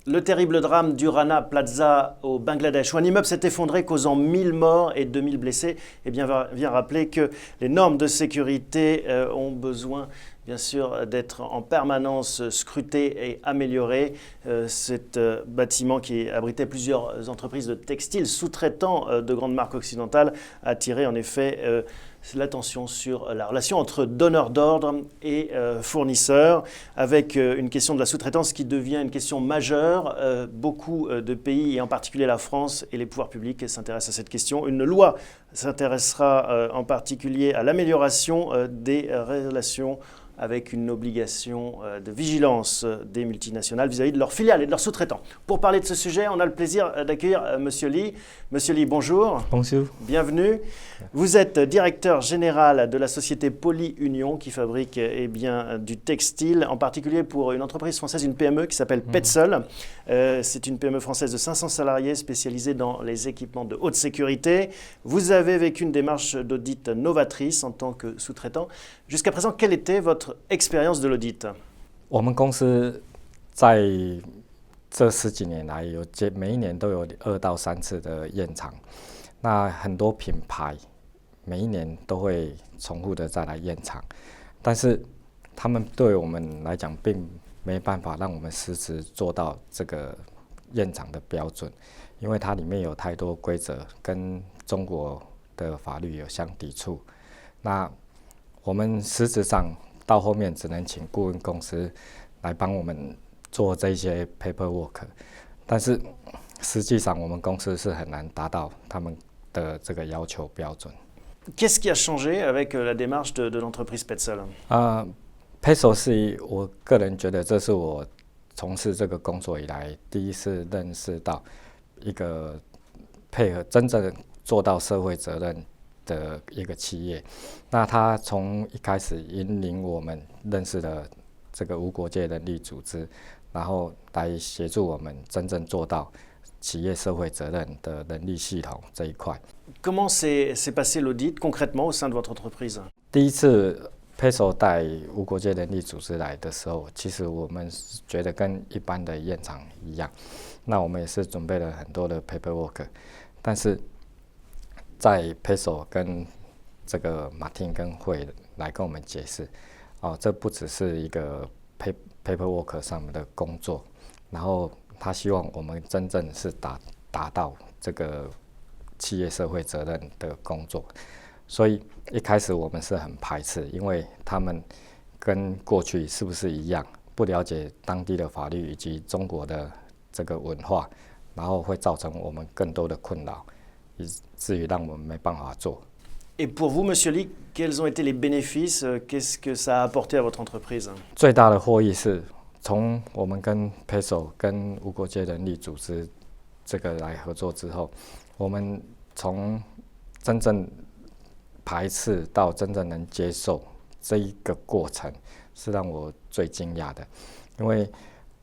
Le terrible drame du Rana Plaza au Bangladesh, où un immeuble s'est effondré causant 1000 morts et 2000 blessés, eh bien, vient rappeler que les normes de sécurité ont besoin bien sûr d'être en permanence scrutées et améliorées. Cet bâtiment qui abritait plusieurs entreprises de textiles sous-traitants de grandes marques occidentales a attiré en effet l'attention sur la relation entre donneurs d'ordre et fournisseurs, avec une question de la sous-traitance qui devient une question majeure. Beaucoup de pays, et en particulier la France et les pouvoirs publics, s'intéressent à cette question. Une loi s'intéressera en particulier à l'amélioration des relations avec une obligation de vigilance des multinationales vis-à-vis de leurs filiales et de leurs sous-traitants. Pour parler de ce sujet, on a le plaisir d'accueillir Monsieur Lee. Monsieur Lee, bonjour. Bonjour. Bienvenue. Vous êtes directeur général de la société Poly Union qui fabrique du textile, en particulier pour une entreprise française, une PME qui s'appelle Petzl. C'est une PME française de 500 salariés spécialisée dans les équipements de haute sécurité. Vous avez vécu une démarche d'audit novatrice en tant que sous-traitant. Jusqu'à présent, quelle était votre expérience de l'audit? 我们公司在这十几年来每一年都有2到3次的验厂，那很多品牌每一年都会重复的再来验厂，但是他们对我们来讲并没办法让我们实时做到这个验厂的标准，因为它里面有太多规则跟中国的法律有相抵触。那我们实质上到后面只能请顾问公司来帮我们做这些 paperwork， 但是实际上我们公司是很难达到他们的这个要求标准。Qu'est-ce qui a changé avec la démarche de l'entreprise Petzl? Petzl 是我个人觉得这是我从事这个工作以来第一次认识到一个配合真正做到社会责任的一个企业。那他从一开始引领我们认识了这个无国界人力组织，然后来协助我们真正做到企业社会责任的人力系统这一块。Comment s'est passé l'audit concrètement au sein de votre entreprise? 第一次 Petzl 带无国界人力组织来的时候，其实我们觉得跟一般的验厂一样，那我们也是准备了很多的 paperwork， 但是在 Petzl 跟这个 Martin 跟慧来跟我们解释，这不只是一个 paperwork 上面的工作，然后他希望我们真正是达到这个企业社会责任的工作，所以一开始我们是很排斥，因为他们跟过去是不是一样，不了解当地的法律以及中国的这个文化，然后会造成我们更多的困扰，以至于让我们没办法做。Et pour vous, Monsieur Lee, quels ont été les bénéfices? Qu'est-ce que ça a apporté à votre entreprise? 最大的获益是从我们跟 Petzl 跟无国界人力组织这个来合作之后，我们从真正排斥到真正能接受这一个过程，是让我最惊讶的。因为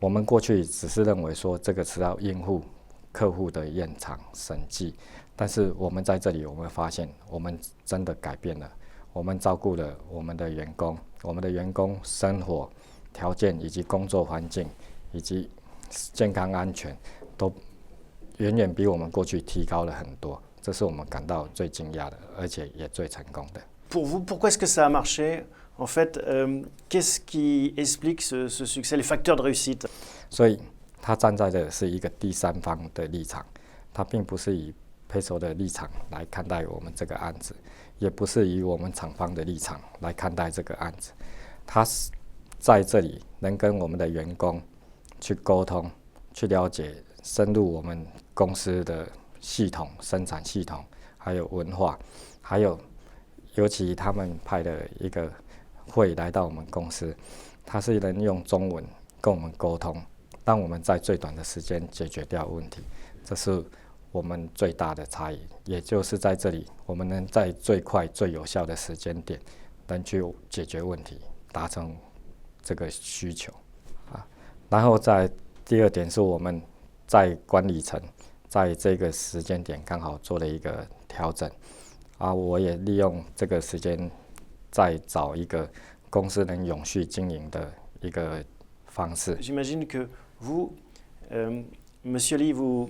我们过去只是认为说这个是要应付客户的验厂审计，但是我们在这里我们发现我们真的改变了，我们照顾了我们的员工，我们的员工生活条件以及工作环境以及健康安全都远远比我们过去提高了很多，这是我们感到最惊讶的，而且也最成功的。Pour vous, pourquoi est-ce que ça a marché? En fait, qu'est-ce qui explique ce succès, les facteurs de réussite? 所以他站在的是一个第三方的立场，他并不是以 Petzl 的立场来看待我们这个案子，也不是以我们厂方的立场来看待这个案子。他是在这里能跟我们的员工去沟通，去了解，深入我们公司的系统、生产系统，还有文化，还有尤其他们派的一个会来到我们公司，他是能用中文跟我们沟通，让我们在最短的时间解决掉问题，这是我们最大的差异。也就是在这里，我们能在最快最有效的时间点能去解决问题，达成这个需求。然后在第二点是我们在管理层在这个时间点刚好做了一个调整，我也利用这个时间再找一个公司能永续经营的一个方式。J'imagine que vous, Monsieur Li, vous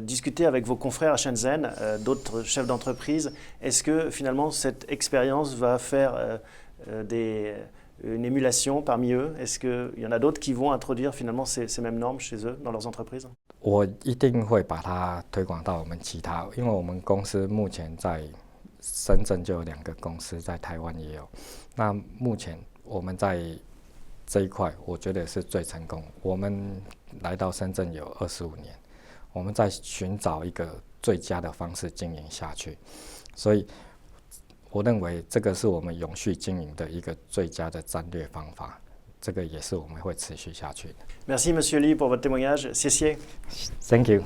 discutez avec vos confrères à Shenzhen, d'autres chefs d'entreprise. Est-ce que finalement cette expérience va faire une émulation parmi eux? Est-ce qu'il y en a d'autres qui vont introduire finalement ces mêmes normes chez eux, dans leurs entreprises? 我一定会把它推广到我们其他，因为我们公司目前在深圳就有2个公司，在台湾也有。那目前我们在这一块，我觉得是最成功。我们来到深圳有25年，我们在寻找一个最佳的方式经营下去，所以我认为这个是我们永续经营的一个最佳的战略方法，这个也是我们会持续下去的。Merci Monsieur Li pour votre témoignage. 谢谢。Thank you.